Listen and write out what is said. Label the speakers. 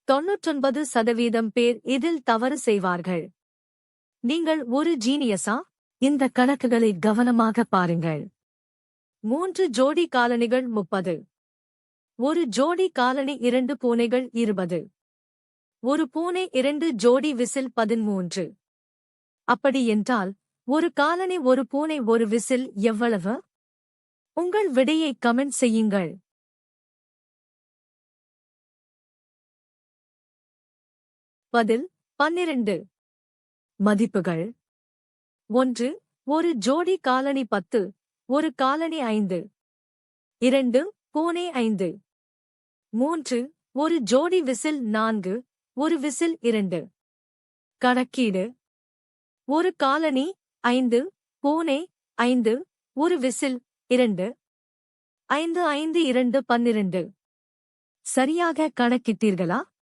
Speaker 1: 99% பேர் இதில் தவறு செய்வார்கள். நீங்கள் ஒரு ஜீனியஸா? இந்த கணக்குகளை கவனமாக பாருங்கள். 3 ஜோடி காலணிகள் 30. ஒரு ஜோடி காலணி 2 பூனைகள் 20. ஒரு பூனை 2 ஜோடி விசில் 13. அப்படி என்றால் ஒரு காலணி ஒரு பூனை ஒரு விசில் எவ்வளவு? உங்கள் விடையை கமெண்ட் செய்யுங்கள். பதில் 12. மதிப்புகள்: 1. ஒரு ஜோடி காலணி 10. ஒரு காலணி 5. 2. பூனை 5. 3. ஒரு ஜோடி விசில் 4. ஒரு விசில் 2. கணக்கீடு: ஒரு காலணி 5. பூனை 5. ஒரு விசில் 2. 5 5 2 12. சரியாக கணக்கிட்டீர்களா?